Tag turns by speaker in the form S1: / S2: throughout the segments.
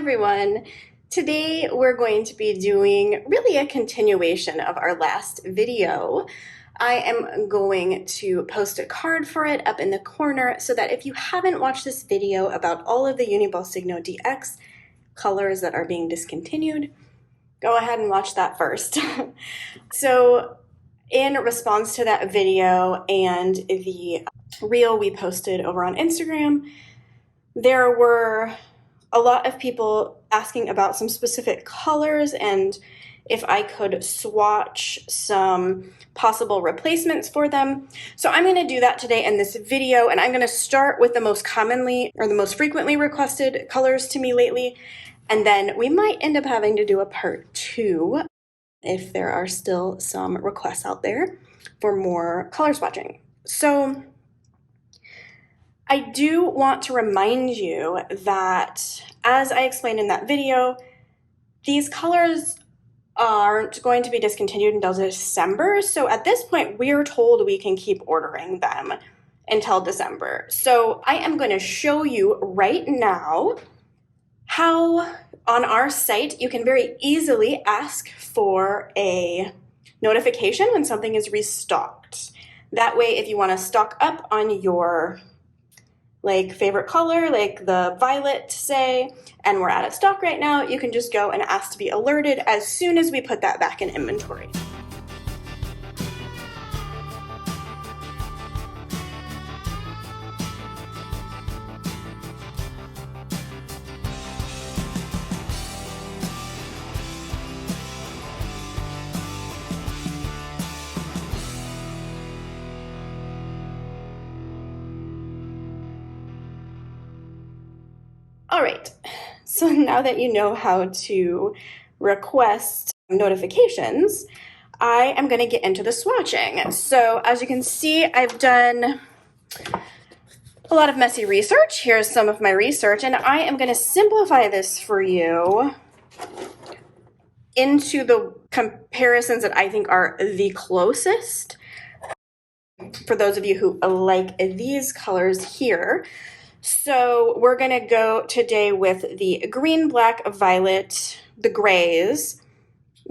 S1: everyone. Today we're going to be doing really a continuation of our last video. I am going to post a card for it up in the corner so that if you haven't watched this video about all of the Uniball Signo DX colors that are being discontinued, go ahead and watch that first. So in response to that video and the reel we posted over on Instagram, there were a lot of people asking about some specific colors and if I could swatch some possible replacements for them. So I'm going to do that today in this video, and I'm going to start with the most commonly or the most frequently requested colors to me lately, and then we might end up having to do a part 2 if there are still some requests out there for more color swatching. So I do want to remind you that, as I explained in that video, these colors aren't going to be discontinued until December. So at this point, we're told we can keep ordering them until December. So I am going to show you right now how on our site you can very easily ask for a notification when something is restocked. That way, if you want to stock up on your favorite color, like the violet, say, and we're out of stock right now, you can just go and ask to be alerted as soon as we put that back in inventory. All right, so now that you know how to request notifications, I am going to get into the swatching. So as you can see, I've done a lot of messy research. Here's some of my research, and I am going to simplify this for you into the comparisons that I think are the closest for those of you who like these colors here. So we're going to go today with the green, black, violet, the grays,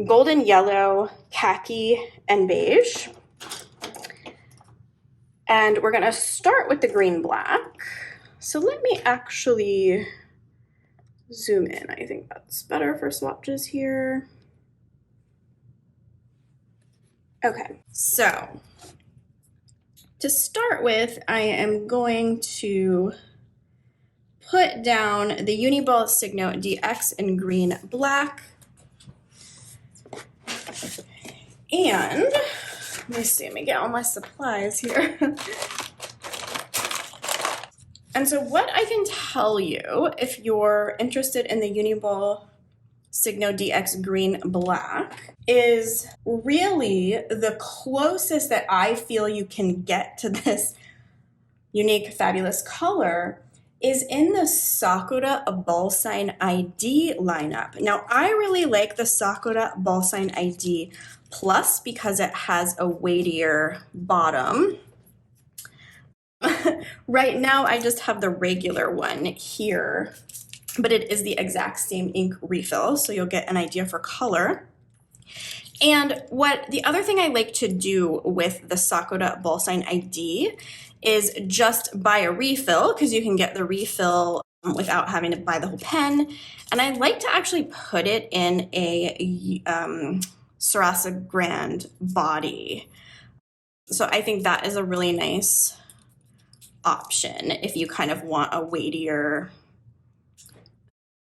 S1: golden yellow, khaki, and beige. And we're going to start with the green, black. So let me actually zoom in. I think that's better for swatches here. Okay, so to start with, I am going to put down the Uniball Signo DX in green, black. And let me see, let me get all my supplies here. And so what I can tell you, if you're interested in the Uniball Signo DX green, black, is really the closest that I feel you can get to this unique, fabulous color is in the Sakura Ballsign ID lineup. Now, I really like the Sakura Ballsign ID Plus because it has a weightier bottom. Right now, I just have the regular one here, but it is the exact same ink refill, so you'll get an idea for color. And the other thing I like to do with the Sakura Ballsign ID is just buy a refill, because you can get the refill without having to buy the whole pen. And I like to actually put it in a Sarasa Grand body. So I think that is a really nice option if you kind of want a weightier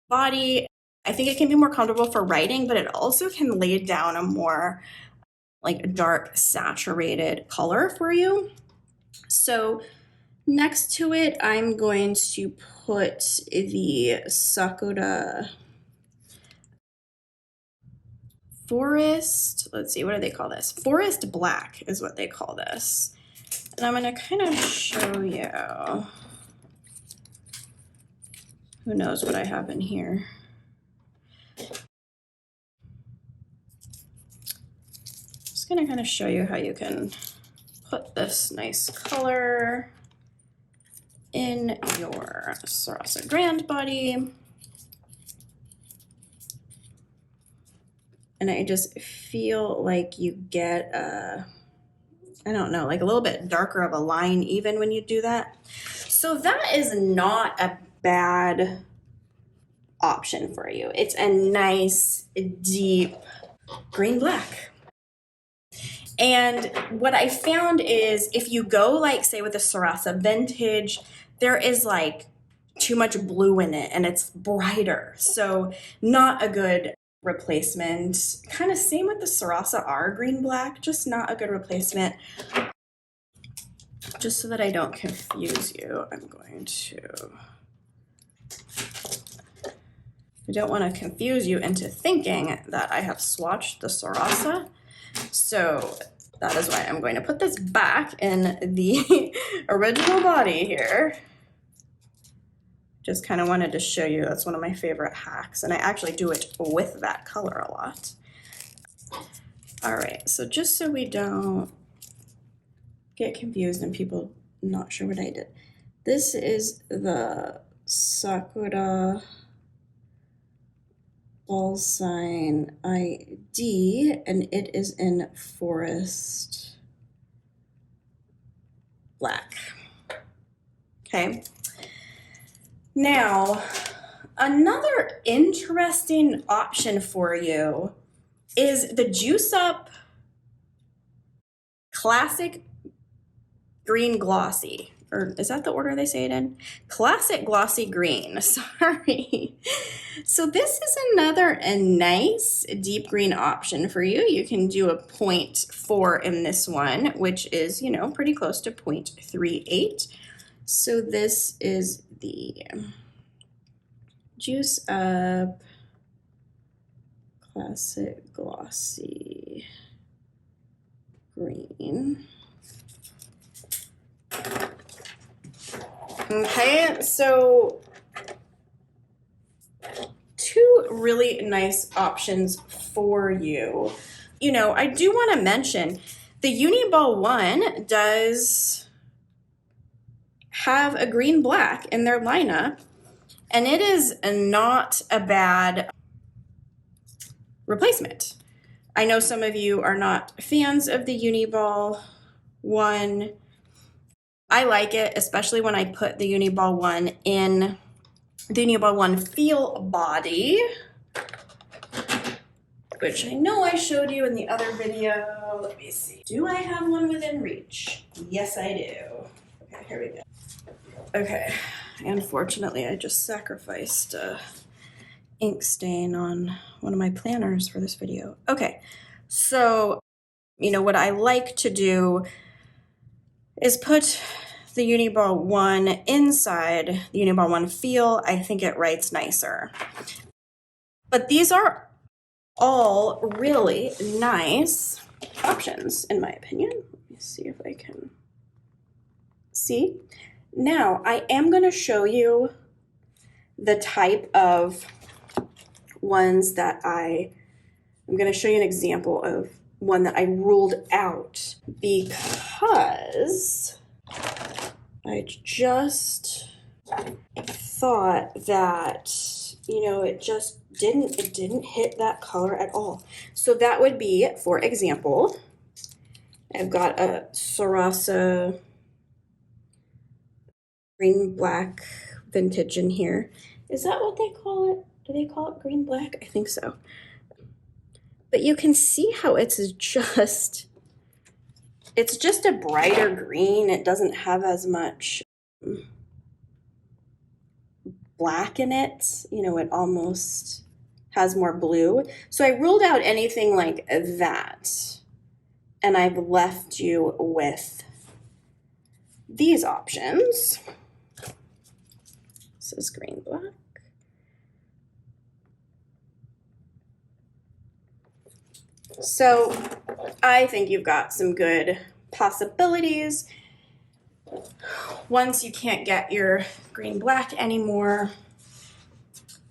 S1: body. I think it can be more comfortable for writing, but it also can lay down a more dark saturated color for you. So next to it, I'm going to put the Sakura Forest, let's see, what do they call this? Forest Black is what they call this. And I'm going to kind of show you. Who knows what I have in here. Just going to kind of show you how you can put this nice color in your Sarasa Grand body. And I just feel like you get I don't know, like a little bit darker of a line even when you do that. So that is not a bad option for you. It's a nice, deep green black. And what I found is if you go like, say with the Sarasa Vintage, there is like too much blue in it and it's brighter. So not a good replacement. Kind of same with the Sarasa R green black, just not a good replacement. Just so that I don't confuse you, I'm going to, I don't want to confuse you into thinking that I have swatched the Sarasa. So that is why I'm going to put this back in the original body here. Just kind of wanted to show you, that's one of my favorite hacks, and I actually do it with that color a lot. All right, so just so we don't get confused and people not sure what I did. This is the Sakura Ballsign ID, and it is in Forest Black. Okay. Now, another interesting option for you is the Juice Up Classic Green Glossy, or is that the order they say it in? Classic Glossy Green, sorry. So this is another nice deep green option for you. You can do a 0.4 in this one, which is, you know, pretty close to 0.38. So this is the Juice Up Classic Glossy Green. Okay, so two really nice options for you. You know, I do want to mention the Uniball one does have a green black in their lineup, and it is not a bad replacement. I know some of you are not fans of the Uniball one. I like it, especially when I put the Uniball one in the Uniball one Feel body, which I know I showed you in the other video. Let me see. Do I have one within reach? Yes, I do. Okay, here we go. Okay, unfortunately, I just sacrificed a ink stain on one of my planners for this video. Okay, so, you know, what I like to do is put the Uniball one inside the Uniball one Feel. I think it writes nicer. But these are all really nice options, in my opinion. Let me see if I can see. Now, I am going to show you the type of ones that I'm going to show you an example of one that I ruled out because I just thought that, you know, it didn't hit that color at all. So that would be, for example, I've got a Sarasa green black vintage in here. Is that what they call it? Do they call it green black? I think so. But you can see how it's just a brighter green. It doesn't have as much black in it. You know, it almost has more blue. So I ruled out anything like that. And I've left you with these options. This is green black. So I think you've got some good possibilities. Once you can't get your green black anymore.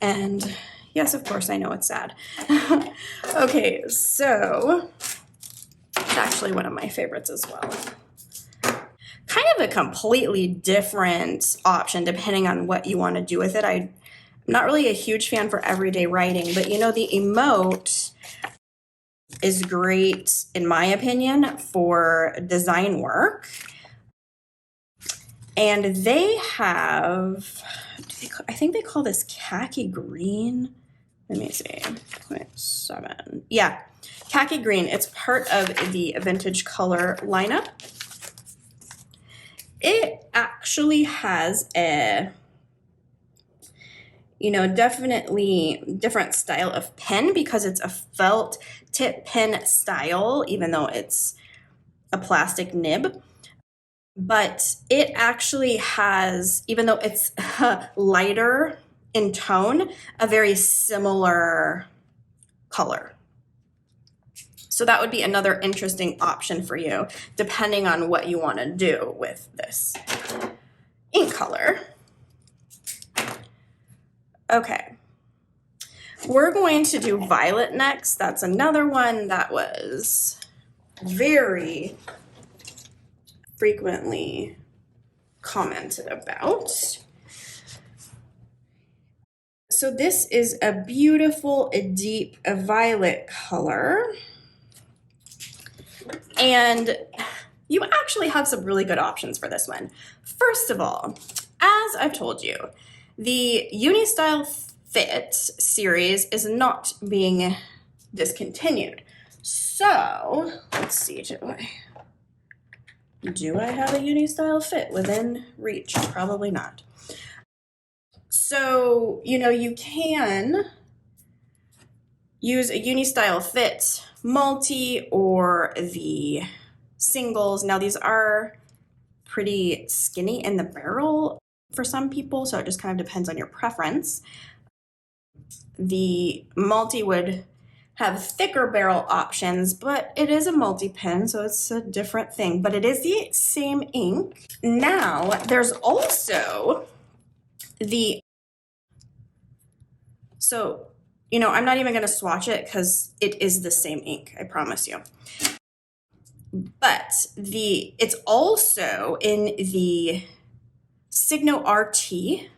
S1: And yes, of course, I know it's sad. Okay, so it's actually one of my favorites as well. Kind of a completely different option depending on what you want to do with it. I'm not really a huge fan for everyday writing, but you know, the Emott is great, in my opinion, for design work. And they have, I think they call this khaki green. Let me see, 0.7. Yeah, khaki green. It's part of the vintage color lineup. It actually has a, you know, definitely different style of pen because it's a felt tip pen style, even though it's a plastic nib. But it actually has, even though it's lighter in tone, a very similar color. So that would be another interesting option for you, depending on what you want to do with this ink color. Okay, we're going to do violet next. That's another one that was very frequently commented about. So this is a beautiful, deep violet color. And you actually have some really good options for this one. First of all, as I've told you, the Unistyle Fit series is not being discontinued. So let's see, do I have a Unistyle Fit within reach? Probably not. So, you know, you can use a Unistyle Fit multi or the singles. Now these are pretty skinny in the barrel for some people, so it just kind of depends on your preference. The multi would have thicker barrel options, but it is a multi-pen, so it's a different thing, but it is the same ink. Now, there's also the, so, you know, I'm not even gonna swatch it because it is the same ink, I promise you. But it's also in the Signo RT,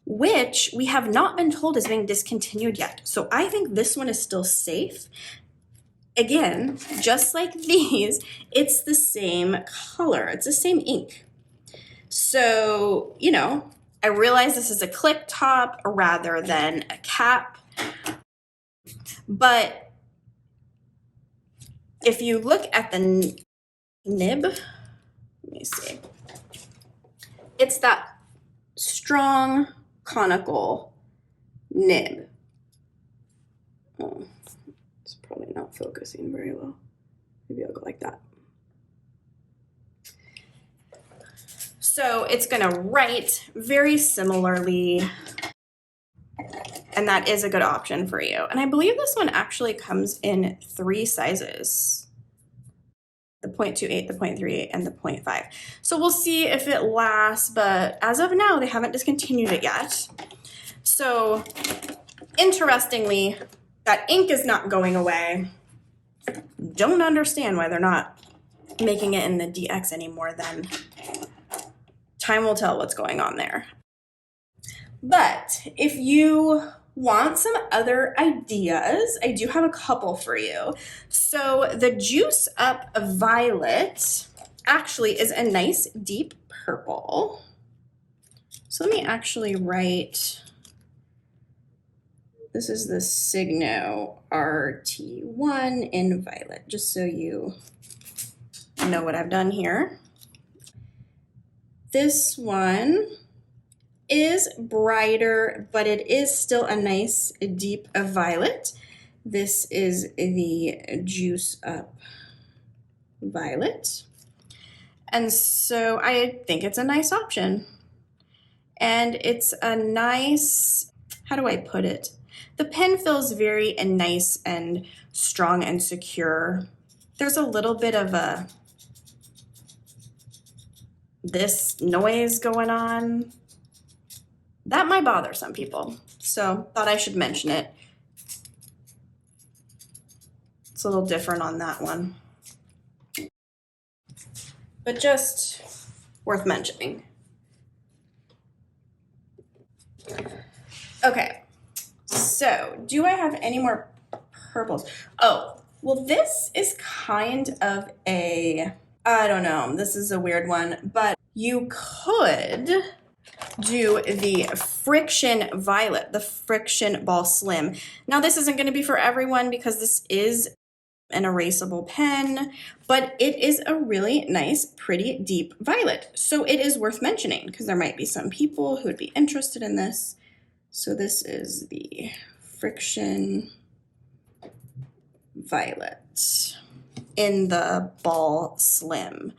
S1: which we have not been told is being discontinued yet. So I think this one is still safe. Again, just like these, it's the same color, it's the same ink. So, you know, I realize this is a click top rather than a cap, but if you look at the nib, let me see, it's that strong conical nib. Oh, it's probably not focusing very well. Maybe I'll go like that. So it's gonna write very similarly, and that is a good option for you. And I believe this one actually comes in 3 sizes. The 0.28, the 0.38, and the 0.5. So we'll see if it lasts, but as of now, they haven't discontinued it yet. So interestingly, that ink is not going away. Don't understand why they're not making it in the DX anymore then. Time will tell what's going on there. But if you want some other ideas, I do have a couple for you. So the Juice Up Violet actually is a nice deep purple. So let me actually write, this is the Signo RT1 in violet, just so you know what I've done here. This one is brighter, but it is still a nice deep violet. This is the Juice Up Violet. And so I think it's a nice option. And it's a nice, how do I put it? The pen feels very nice and strong and secure. There's a little bit of this noise going on. That might bother some people, so thought I should mention it. It's a little different on that one, but just worth mentioning. Okay, so do I have any more purples? Oh, Well, this is kind of a, I don't know, this is a weird one, but you could do the Frixion Violet, the Frixion Ball Slim. Now, this isn't going to be for everyone because this is an erasable pen, but it is a really nice, pretty deep violet. So it is worth mentioning because there might be some people who would be interested in this. So this is the Frixion Violet in the Ball Slim.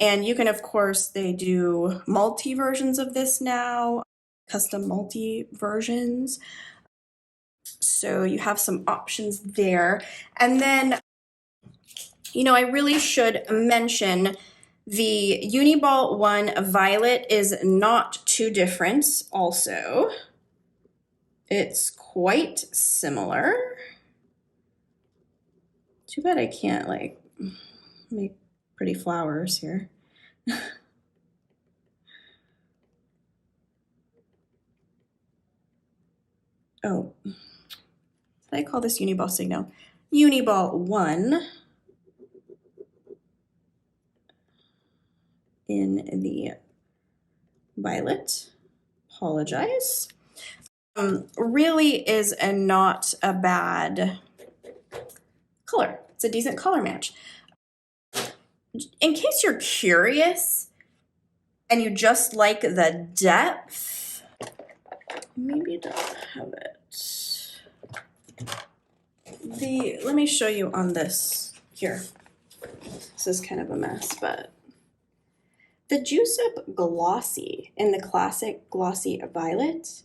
S1: And you can, of course, they do multi versions of this now, custom multi versions. So you have some options there. And then, you know, I really should mention the Uniball 1 Violet is not too different also. It's quite similar. Too bad I can't like make pretty flowers here. Oh, did I call this Uniball Signo? Uniball 1 in the violet. Apologize. Really is not a bad color. It's a decent color match. In case you're curious and you just like the depth, maybe don't have it. Let me show you on this here. This is kind of a mess, but the Juice Up Glossy in the classic Glossy Violet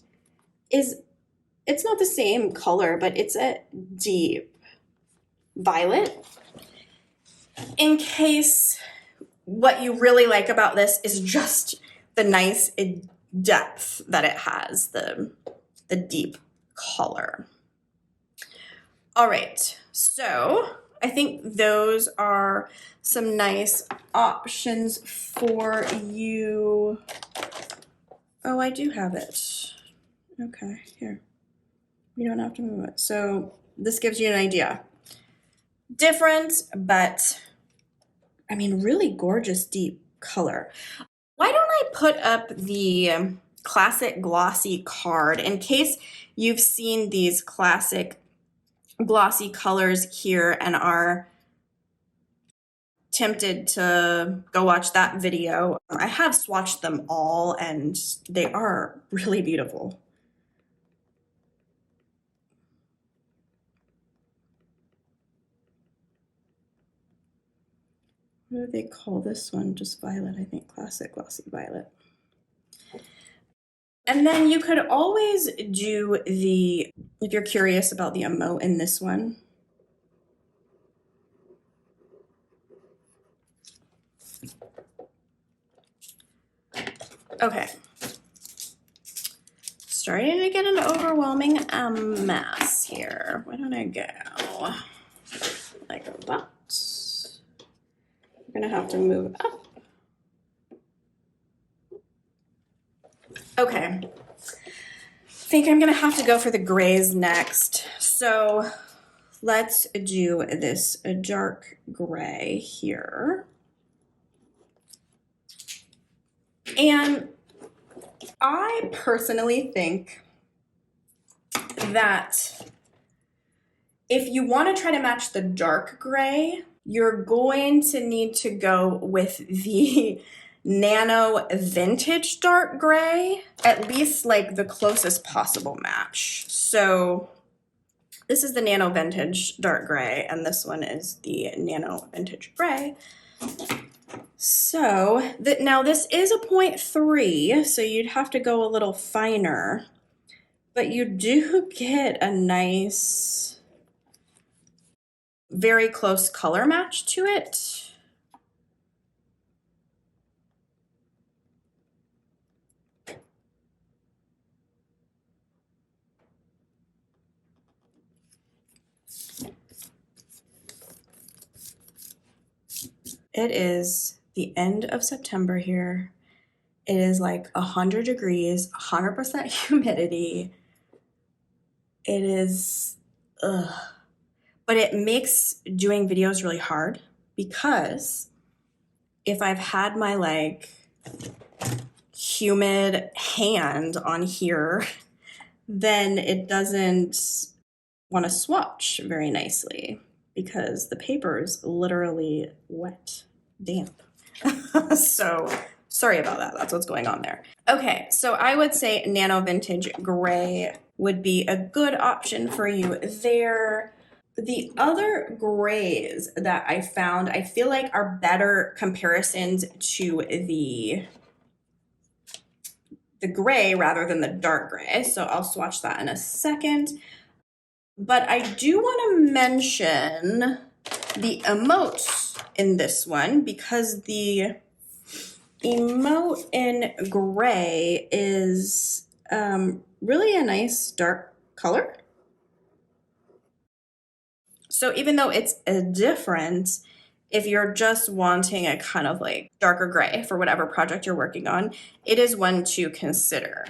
S1: it's not the same color, but it's a deep violet. In case what you really like about this is just the nice depth that it has, the deep color. All right, so I think those are some nice options for you. Oh, I do have it. Okay, here. You don't have to move it. So this gives you an idea. Different, but I mean, really gorgeous deep color. Why don't I put up the classic glossy card in case you've seen these classic glossy colors here and are tempted to go watch that video. I have swatched them all and they are really beautiful. What do they call this one? Just violet, I think. Classic glossy violet. And then you could always do the, if you're curious about the Emott in this one. Okay. Starting to get an overwhelming mess here. Where don't I go? Like that. I'm gonna have to move up. Okay. I think I'm gonna have to go for the grays next. So let's do this dark gray here. And I personally think that if you want to try to match the dark gray, you're going to need to go with the Nano Vintage Dark Gray, at least like the closest possible match. So this is the Nano Vintage Dark Gray, and this one is the Nano Vintage Gray. So now this is a 0.3, so you'd have to go a little finer, but you do get a nice, very close color match to it. It is the end of September here. It is like 100 degrees, 100% humidity. It is, ugh. but it makes doing videos really hard because if I've had my like humid hand on here, then it doesn't want to swatch very nicely because the paper is literally wet, damp. So sorry about that. That's what's going on there. Okay, so I would say Nano Vintage Gray would be a good option for you there. The other grays that I found, I feel like are better comparisons to the gray rather than the dark gray. So I'll swatch that in a second. But I do want to mention the Emott in this one because the Emott in gray is really a nice dark color. So even though it's different, if you're just wanting a kind of like darker gray for whatever project you're working on, it is one to consider.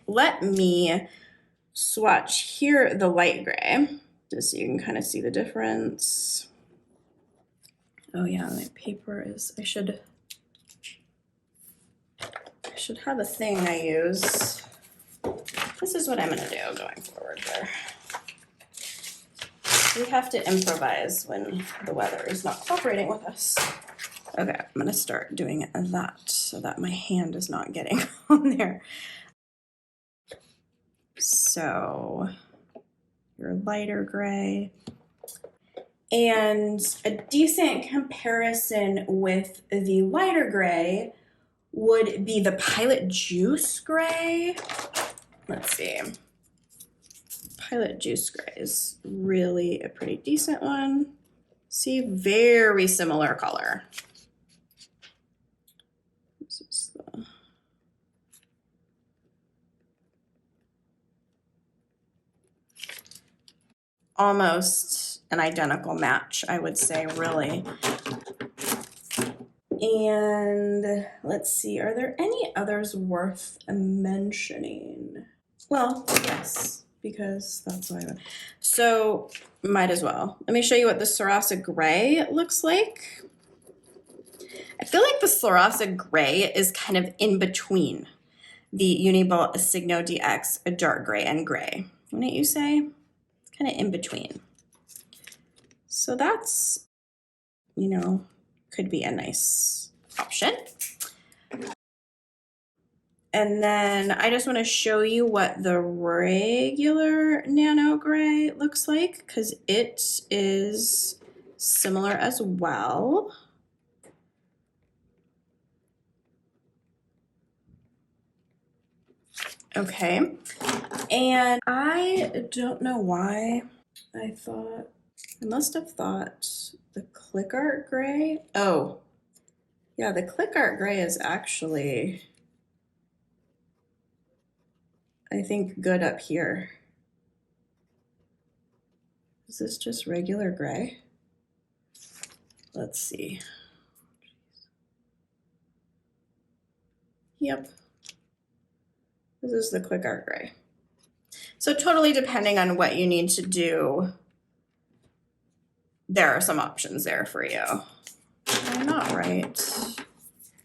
S1: Let me swatch here the light gray, just so you can kind of see the difference. Oh yeah, my paper is, I should have a thing I use. This is what I'm gonna do going forward here. We have to improvise when the weather is not cooperating with us. Okay, I'm gonna start doing that so that my hand is not getting on there. So your lighter gray. And a decent comparison with the lighter gray would be the Pilot Juice gray. Let's see. Pilot Juice gray is really a pretty decent one. See, very similar color. This is the almost an identical match, I would say, really. And let's see, are there any others worth mentioning? Well, yes, because that's what I would. So might as well. Let me show you what the Sarasa Gray looks like. I feel like the Sarasa Gray is kind of in between the Uniball Signo DX, a dark gray and gray. Wouldn't you say? It's kind of in between. So that's, you know, could be a nice option. And then I just want to show you what the regular Nano Gray looks like because it is similar as well. Okay, and I don't know why I must have thought the Click Art Gray. Oh, yeah, the Click Art Gray is actually, I think, good up here. Is this just regular gray? Let's see. Yep. This is the Click Art Gray. So totally depending on what you need to do, there are some options there for you. I'm not right.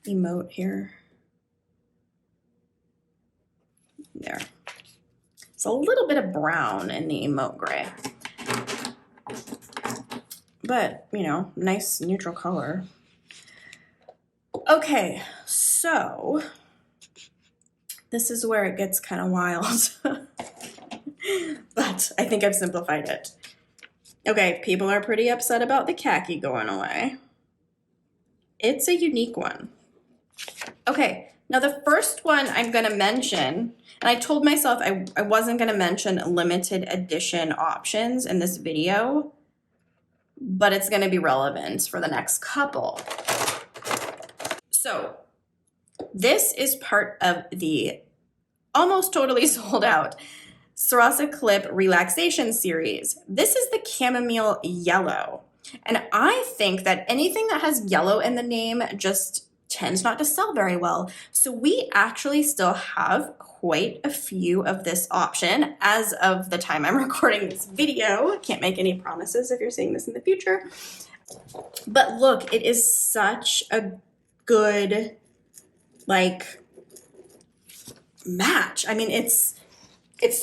S1: Emott here. There. It's a little bit of brown in the Emott Gray. But, you know, nice neutral color. Okay, so this is where it gets kind of wild. But I think I've simplified it. Okay, people are pretty upset about the khaki going away. It's a unique one. Okay, now the first one I'm going to mention, and I told myself I wasn't going to mention limited edition options in this video, but it's going to be relevant for the next couple. So this is part of the almost totally sold out Sarasa Clip Relaxation Series. This is the chamomile yellow. And I think that anything that has yellow in the name just tends not to sell very well. So we actually still have quite a few of this option as of the time I'm recording this video. Can't make any promises if you're seeing this in the future. But look, it is such a good, like, match. I mean, it's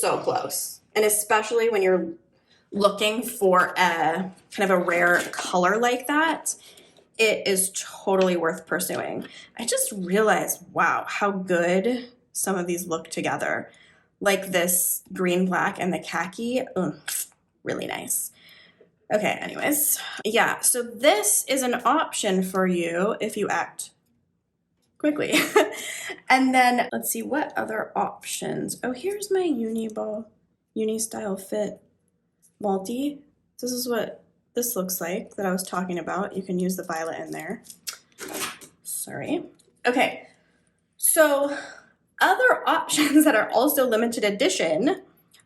S1: so close. And especially when you're looking for a kind of a rare color like that, it is totally worth pursuing. I just realized, wow, how good some of these look together. Like this green, black, and the khaki, really nice. Okay, anyways, yeah, so this is an option for you if you act quickly. And then let's see what other options. Oh, here's my Uniball Uni-Style Fit multi. This is what this looks like that I was talking about. You can use the violet in there. Sorry. Okay, so other options that are also limited edition,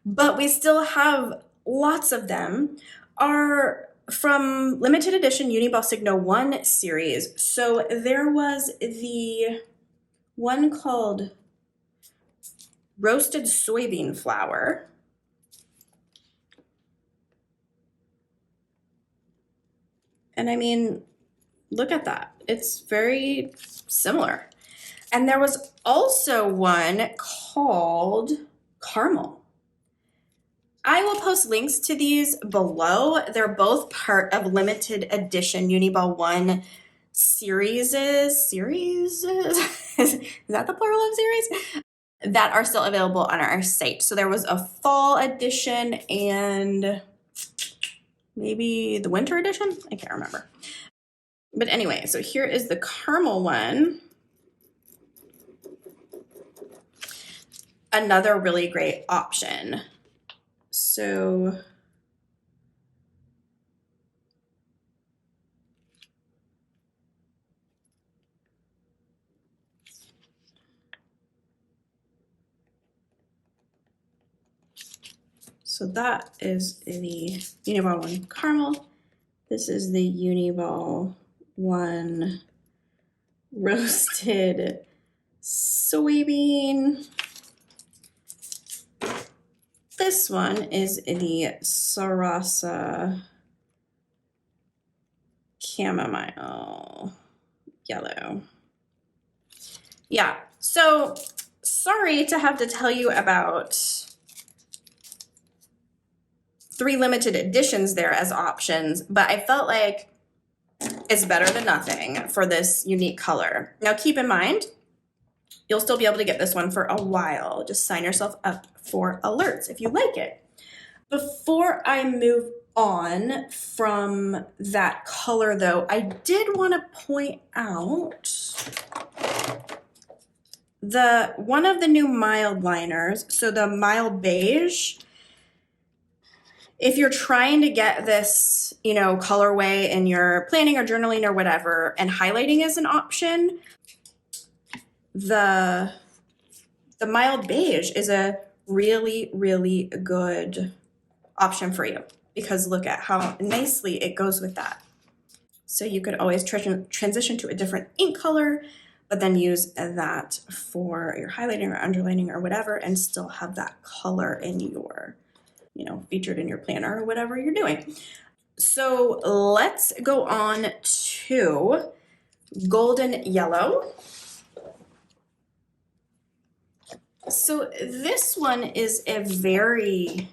S1: but we still have lots of them, are from limited edition Uniball Signo 1 series. So there was the one called Roasted Soybean Flour. And I mean, look at that. It's very similar. And there was also one called Caramel. I will post links to these below. They're both part of limited edition Uniball 1 series. Is that the plural of series? That are still available on our site. So there was a fall edition and maybe the winter edition? I can't remember. But anyway, so here is the caramel one. Another really great option. So that is the Uniball 1 caramel. This is the Uniball 1 roasted soybean. This one is the Sarasa chamomile yellow. Yeah, so sorry to have to tell you about 3 limited editions there as options, but I felt like it's better than nothing for this unique color. Now keep in mind, you'll still be able to get this one for a while. Just sign yourself up for alerts if you like it. Before I move on from that color though, I did want to point out one of the new mild liners, so the mild beige. If you're trying to get this, colorway in your planning or journaling or whatever, and highlighting is an option, the mild beige is a really, really good option for you because look at how nicely it goes with that. So you could always transition to a different ink color, but then use that for your highlighting or underlining or whatever and still have that color in your, featured in your planner or whatever you're doing. So let's go on to golden yellow. So this one is a very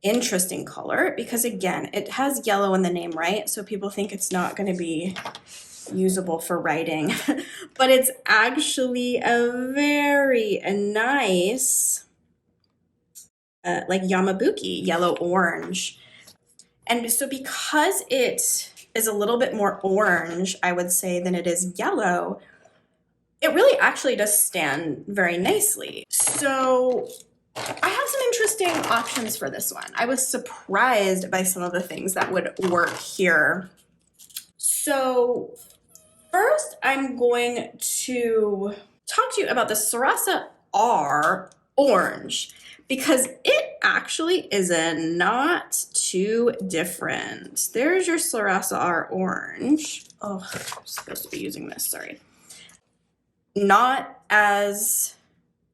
S1: interesting color because again, it has yellow in the name, right? So people think it's not going to be usable for writing, but it's actually a very nice, like Yamabuki, yellow orange. And so because it is a little bit more orange, I would say, than it is yellow, it really actually does stand very nicely. So I have some interesting options for this one. I was surprised by some of the things that would work here. So first, I'm going to talk to you about the Sarasa R orange, because it actually is not too different. There's your Sarasa R orange. Oh, I'm supposed to be using this, sorry. Not as,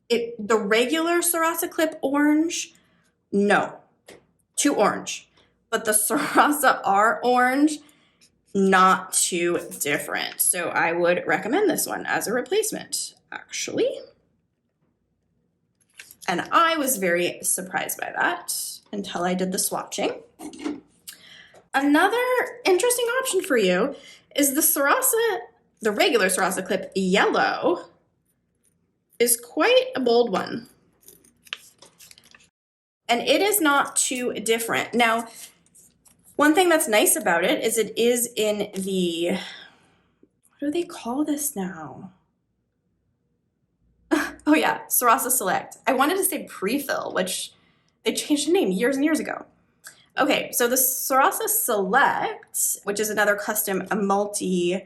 S1: the regular Sarasa Clip orange, no, too orange. But the Sarasa R orange, not too different. So I would recommend this one as a replacement, actually. And I was very surprised by that until I did the swatching. Another interesting option for you is the Sarasa, the regular Sarasa Clip yellow is quite a bold one. And it is not too different. Now, one thing that's nice about it is it is in the, what do they call this now? Oh yeah, Sarasa Select. I wanted to say Pre-Fill, which they changed the name years and years ago. Okay, so the Sarasa Select, which is another custom multi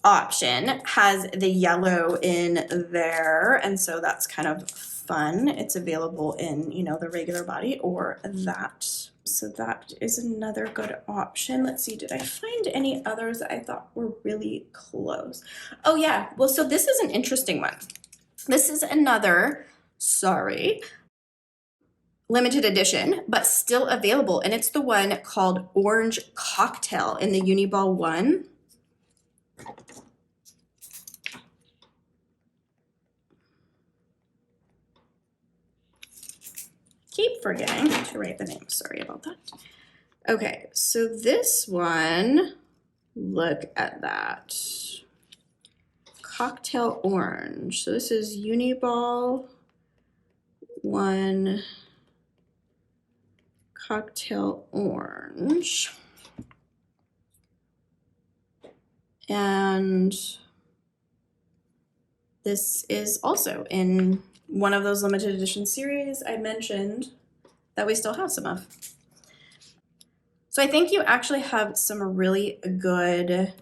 S1: option, has the yellow in there, and so that's kind of fun. It's available in, you know, the regular body or that. So that is another good option. Let's see, did I find any others that I thought were really close? Oh yeah, well, so this is an interesting one. This is another, limited edition, but still available, and it's the one called Orange Cocktail in the Uniball one. Keep forgetting to write the name, sorry about that. Okay, so this one, look at that. Cocktail Orange. So this is Uniball 1 Cocktail Orange. And this is also in one of those limited edition series I mentioned that we still have some of. So I think you actually have some really good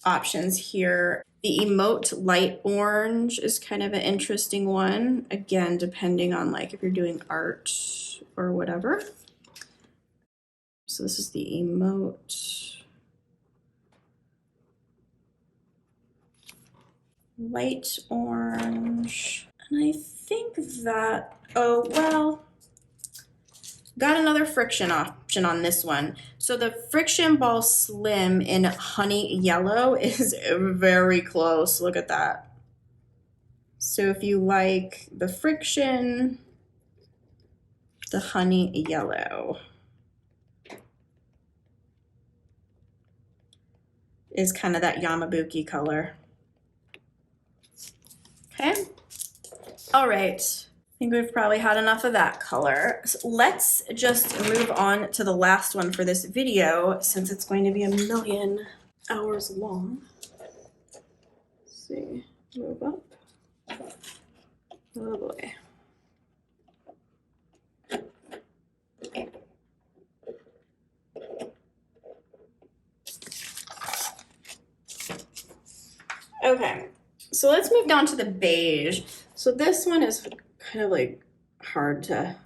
S1: options here. The Emott Light Orange is kind of an interesting one. Again, depending on like if you're doing art or whatever. So this is the Emott Light Orange. And I think that, oh, well, got another Frixion option on this one. So the Frixion Ball Slim in Honey Yellow is very close. Look at that. So if you like the Frixion, the Honey Yellow is kind of that Yamabuki color. Okay. All right. I think we've probably had enough of that color. So let's just move on to the last one for this video, since it's going to be 1,000,000 hours long. Let's see, move up. Oh boy. Okay, so let's move down to the beige. So this one is kind of like hard to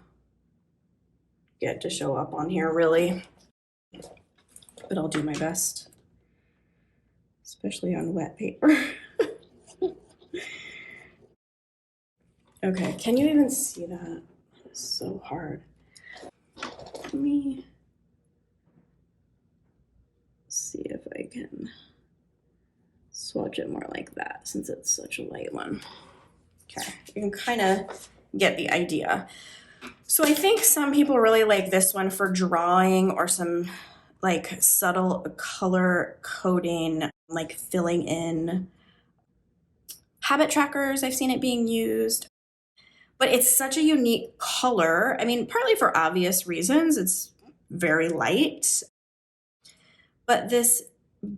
S1: get to show up on here really, but I'll do my best, especially on wet paper. Okay, can you even see that? It's so hard. Let me see if I can swatch it more like that since it's such a light one. Okay, you can kind of get the idea. So I think some people really like this one for drawing or some like subtle color coding, like filling in habit trackers. I've seen it being used, but it's such a unique color. I mean, partly for obvious reasons, it's very light, but this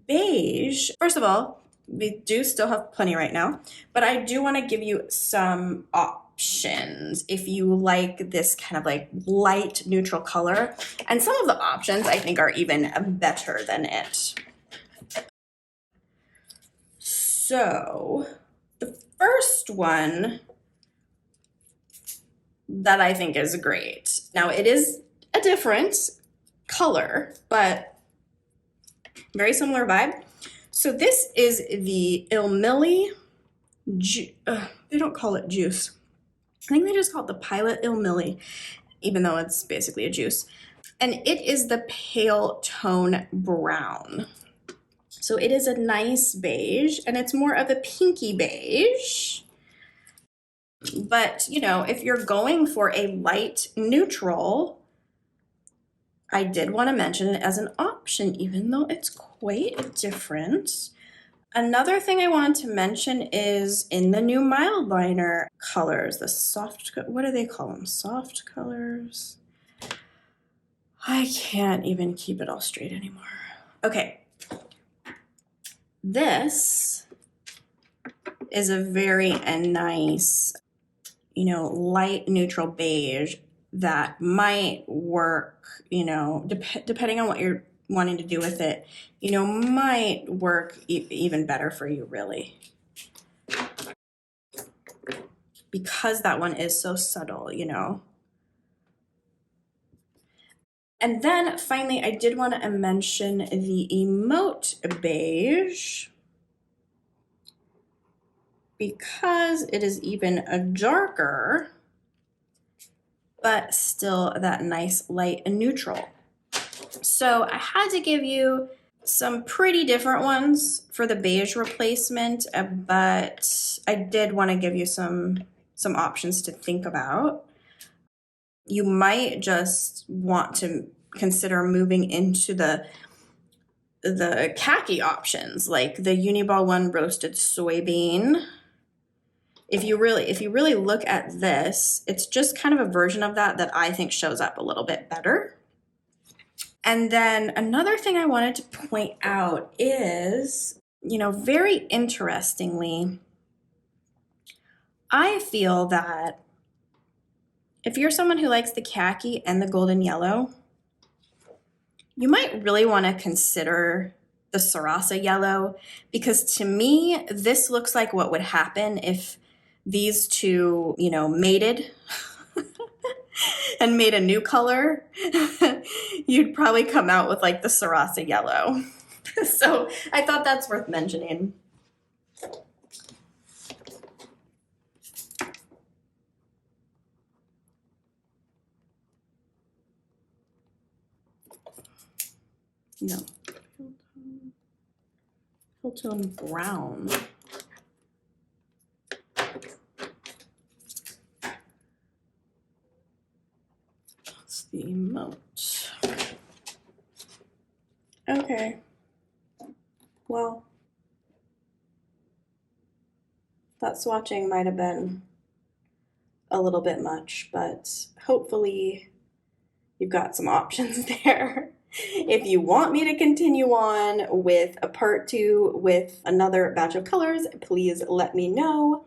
S1: beige, first of all, we do still have plenty right now, but I do want to give you some options if you like this kind of like light neutral color. And some of the options I think are even better than it. So the first one that I think is great. Now it is a different color, but very similar vibe. So this is the Ilmilli, they don't call it juice. I think they just call it the Pilot Ilmilli, even though it's basically a juice. And it is the pale tone brown. So it is a nice beige, and it's more of a pinky beige. But, you know, if you're going for a light neutral, I did want to mention it as an option, even though it's quite different. Another thing I wanted to mention is in the new mild liner colors, the soft, what do they call them? Soft colors? I can't even keep it all straight anymore. Okay. This is a very nice, you know, light neutral beige that might work, you know, depending on what you're wanting to do with it, you know, might work even better for you, really. Because that one is so subtle, you know. And then finally, I did want to mention the Emott beige, because it is even a darker, but still that nice light and neutral. So I had to give you some pretty different ones for the beige replacement, but I did want to give you some options to think about. You might just want to consider moving into the khaki options, like the Uniball one roasted soybean. If you really look at this, it's just kind of a version of that I think shows up a little bit better. And then another thing I wanted to point out is, you know, very interestingly, I feel that if you're someone who likes the khaki and the golden yellow, you might really want to consider the Sarasa yellow, because to me, this looks like what would happen if these two, you know, mated and made a new color. You'd probably come out with like the Sarasa yellow. So I thought that's worth mentioning. No. Tone brown. That's the Emott. Okay. Well, that swatching might have been a little bit much, but hopefully you've got some options there. If you want me to continue on with a part 2 with another batch of colors, please let me know.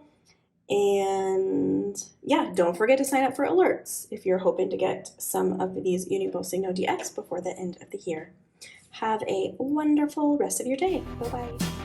S1: And yeah, don't forget to sign up for alerts if you're hoping to get some of these Uniball Signo DX before the end of the year. Have a wonderful rest of your day. Bye-bye.